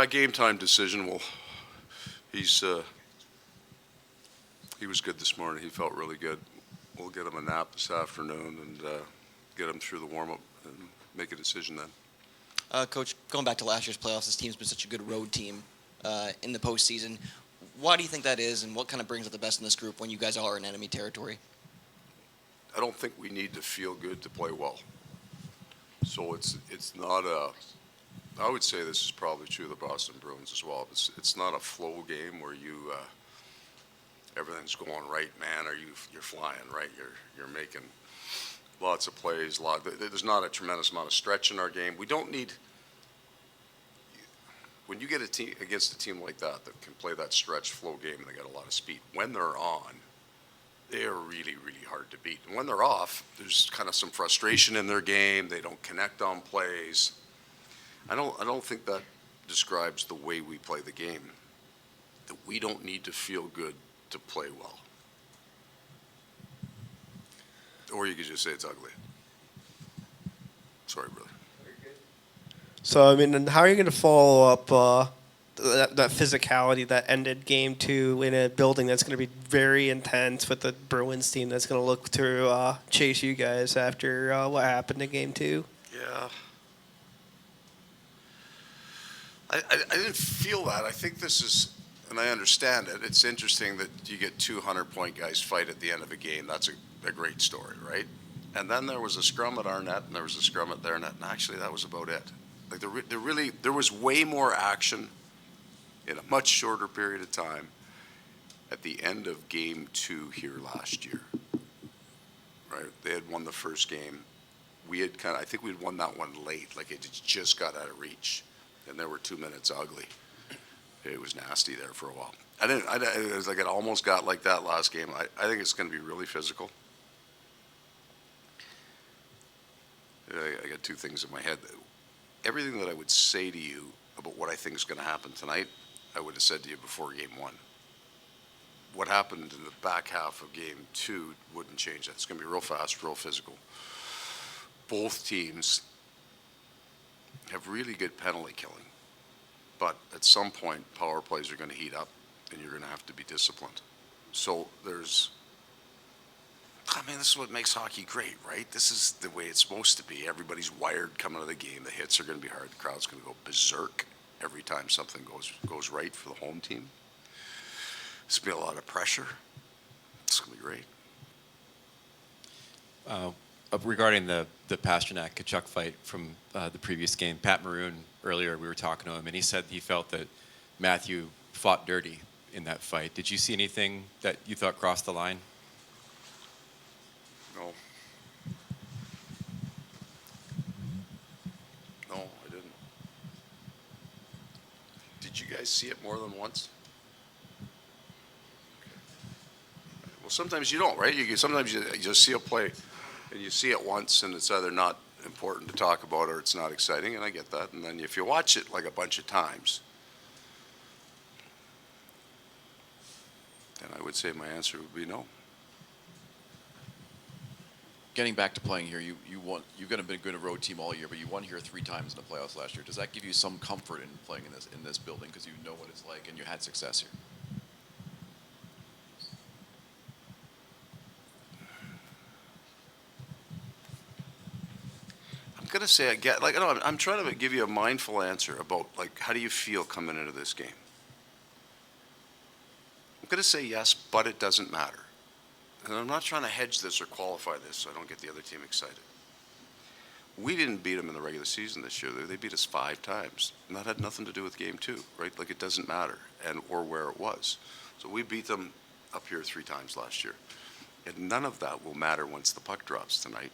Game time decision. Well, he was good this morning. He felt really good. We'll get him a nap this afternoon and get him through the warm-up and make a decision then. Coach, going back to last year's playoffs, this team's been such a good road team in the postseason. Why do you think that is, and what kind of brings out the best in this group when you guys are in enemy territory? I don't think we need to feel good to play well. So it's not a. I would say this is probably true of the Boston Bruins as well. It's not a flow game where you everything's going right, man, or you're flying right. You're making lots of plays. There's not a tremendous amount of stretch in our game. We don't need. When you get a team against a team like that can play that stretch flow game and they got a lot of speed, when they're on, they're really, really hard to beat. And when they're off, there's kind of some frustration in their game. They don't connect on plays. I don't think that describes the way we play the game. That we don't need to feel good to play well. Or you could just say it's ugly. Sorry, brother. So, I mean, how are you going to follow up that physicality that ended Game 2 in a building that's going to be very intense with the Bruins team that's going to look to chase you guys after what happened in Game 2? Yeah. I didn't feel that. I think this is, and I understand it, it's interesting that you get 200-point guys fight at the end of a game. That's a great story, right? And then there was a scrum at our net, and there was a scrum at their net, and actually that was about it. Like there was way more action in a much shorter period of time at the end of Game 2 here last year, right? They had won the first game. We had I think we'd won that one late, like it just got out of reach. And there were 2 minutes ugly. It was nasty there for a while. It was like it almost got like that last game. I think it's going to be really physical. I got two things in my head. Everything that I would say to you about what I think is going to happen tonight, I would have said to you before Game 1. What happened in the back half of Game 2 wouldn't change that. It's going to be real fast, real physical. Both teams have really good penalty killing. But at some point, power plays are going to heat up, and you're going to have to be disciplined. So this is what makes hockey great, right? This is the way it's supposed to be. Everybody's wired coming to the game. The hits are going to be hard. The crowd's going to go berserk every time something goes right for the home team. It's going to be a lot of pressure. It's going to be great. Regarding the Pasternak-Kachuk fight from the previous game, Pat Maroon, earlier we were talking to him, and he said he felt that Matthew fought dirty in that fight. Did you see anything that you thought crossed the line? No. No, I didn't. Did you guys see it more than once? Okay. Well, sometimes you don't, right? Sometimes you just see a play. And you see it once, and it's either not important to talk about or it's not exciting, and I get that. And then if you watch it like a bunch of times, then I would say my answer would be no. Getting back to playing here, you've been a good road team all year, but you won here 3 times in the playoffs last year. Does that give you some comfort in playing in this building because you know what it's like and you had success here? I'm gonna say I'm trying to give you a mindful answer about how do you feel coming into this game. I'm gonna say yes, but it doesn't matter. And I'm not trying to hedge this or qualify this so I don't get the other team excited. We didn't beat them in the regular season this year. They beat us 5 times, and that had nothing to do with Game 2, right? Like it doesn't matter, or where it was. So we beat them up here 3 times last year, and none of that will matter once the puck drops tonight.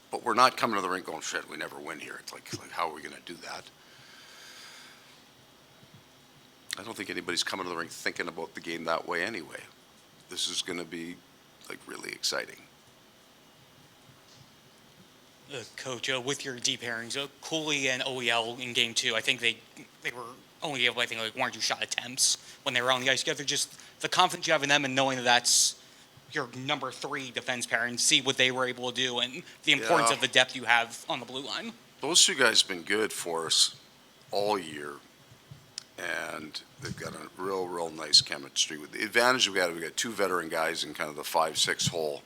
But we're not coming to the rink going, shit, we never win here. It's like how are we going to do that? I don't think anybody's coming to the rink thinking about the game that way anyway. This is going to be really exciting. Coach, with your deep pairings, Cooley and OEL in Game 2, I think they were only able, 1 or 2 shot attempts when they were on the ice together. Just the confidence you have in them and knowing that that's your number 3 defense pair and see what they were able to do and the importance of the depth you have on the blue line. Those 2 guys have been good for us. all year, and they've got a real nice chemistry. With the advantage we got two veteran guys in kind of the 5-6 hole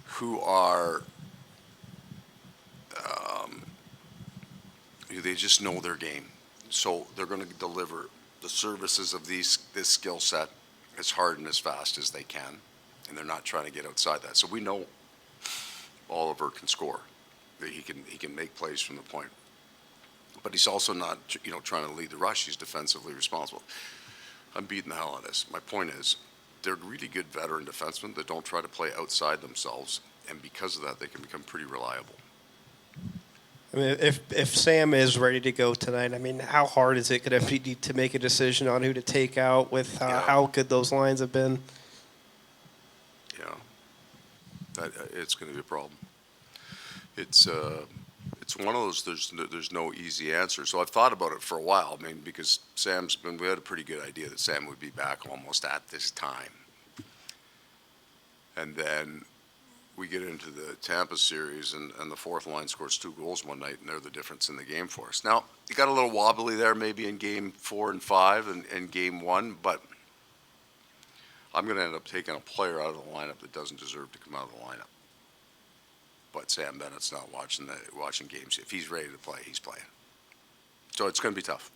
who are they just know their game, so they're going to deliver the services of this skill set as hard and as fast as they can, and they're not trying to get outside that. So we know Oliver can score. That he can make plays from the point, but he's also not trying to lead the rush. He's defensively responsible. I'm beating the hell out of this. My point is, they're really good veteran defensemen that don't try to play outside themselves, and because of that, they can become pretty reliable. I mean, if Sam is ready to go tonight, I mean, how hard is it going to be to make a decision on who to take out with how good those lines have been? Yeah, it's going to be a problem. It's one of those. There's no easy answer. So I've thought about it for a while. I mean, because we had a pretty good idea that Sam would be back almost at this time, and then we get into the Tampa series, and the fourth line scores 2 goals one night, and they're the difference in the game for us. Now, it got a little wobbly there maybe in game 4 and 5 and game 1, but I'm going to end up taking a player out of the lineup that doesn't deserve to come out of the lineup. But Sam Bennett's not watching games. If he's ready to play, he's playing. So it's going to be tough.